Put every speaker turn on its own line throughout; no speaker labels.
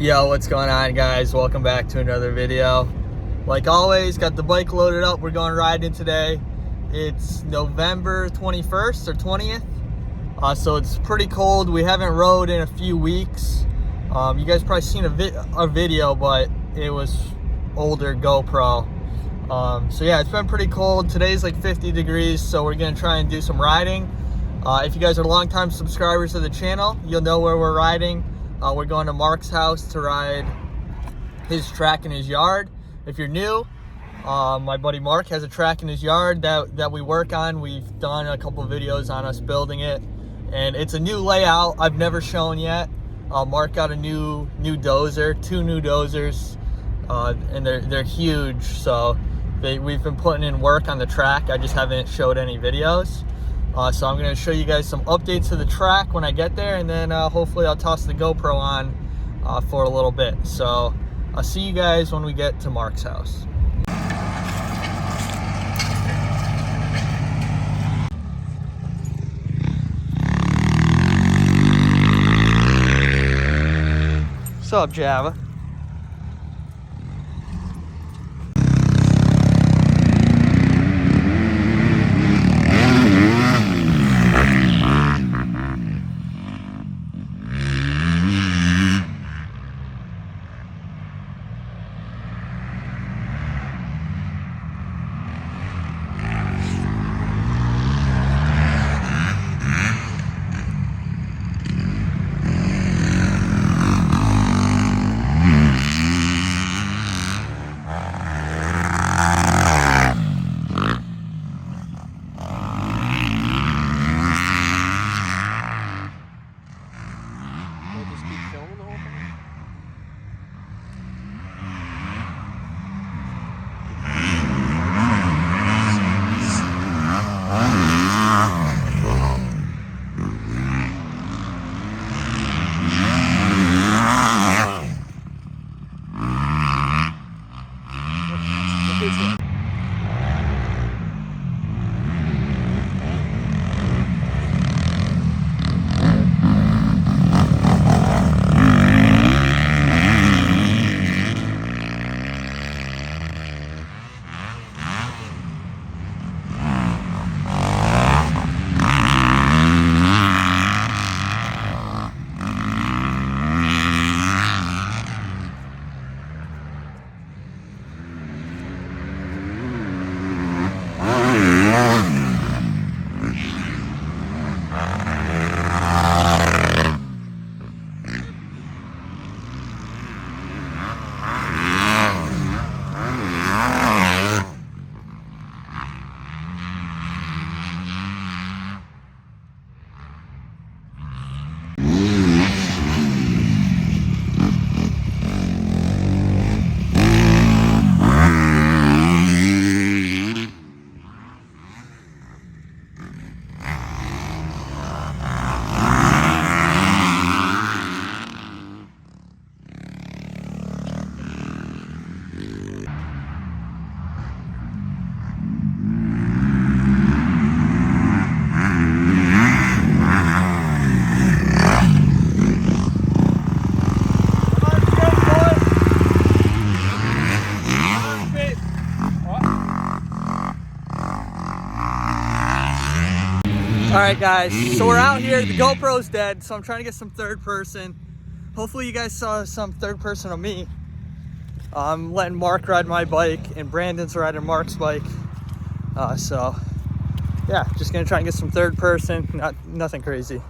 Yo, what's going on, guys? Welcome back to another video. Like always, got the bike loaded up. We're going riding today. It's November 21st or 20th, so it's pretty cold. We haven't rode in a few weeks. You guys probably seen a video, but it was older GoPro. So yeah, it's been pretty cold. Today's like 50 degrees, so we're gonna try and do some riding. If you guys are longtime subscribers to the channel, you'll know where we're riding. We're going to Mark's house to ride his track in his yard. If you're new, my buddy Mark has a track in his yard that we work on. We've done a couple videos on us building it, and it's a new layout I've never shown yet. Mark got a new dozer, 2 new dozers, and they're huge. So we've been putting in work on the track. I just haven't showed any videos. So I'm going to show you guys some updates to the track when I get there, and then hopefully I'll toss the GoPro on for a little bit. So I'll see you guys when we get to Mark's house. What's up, Java? Alright guys, so we're out here. The GoPro's dead, so I'm trying to get some third person. Hopefully you guys saw some third person of me. I'm letting Mark ride my bike, and Brandon's riding Mark's bike. So yeah, just gonna try and get some third person, nothing crazy.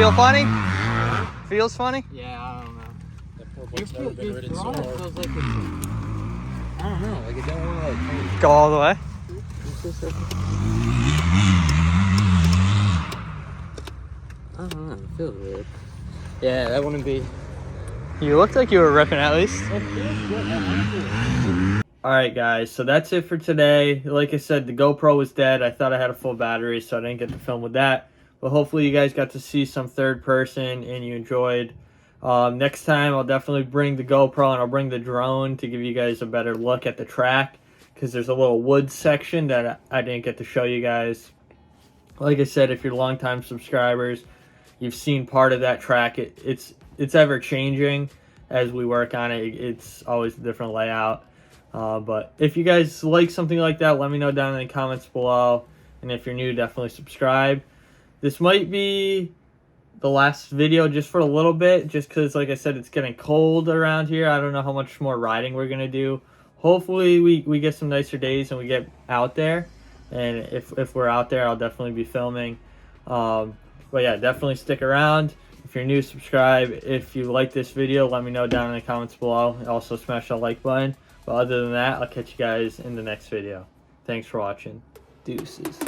feel funny? Feels funny?
Yeah, I don't know.
That poor bike's never been ridden so
throttle
hard.
feels like it's, I don't know, like it don't want to like
Go all the way.
I don't know, it feels weird. Yeah, that wouldn't be.
You looked like you were ripping at least. Alright guys, so that's it for today. Like I said, the GoPro was dead. I thought I had a full battery, so I didn't get to film with that. But hopefully you guys got to see some third person and you enjoyed. Next time I'll definitely bring the GoPro and I'll bring the drone to give you guys a better look at the track. Because there's a little woods section that I didn't get to show you guys. Like I said, if you're longtime subscribers, you've seen part of that track. It's ever changing as we work on it. It's always a different layout. But if you guys like something like that, let me know down in the comments below. And if you're new, definitely subscribe. This might be the last video just for a little bit, just because, like I said, it's getting cold around here. I don't know how much more riding we're going to do. Hopefully we get some nicer days and we get out there. And if we're out there, I'll definitely be filming. But yeah, definitely stick around. If you're new, subscribe. If you like this video, let me know down in the comments below. Also smash that like button. But other than that, I'll catch you guys in the next video. Thanks for watching. Deuces.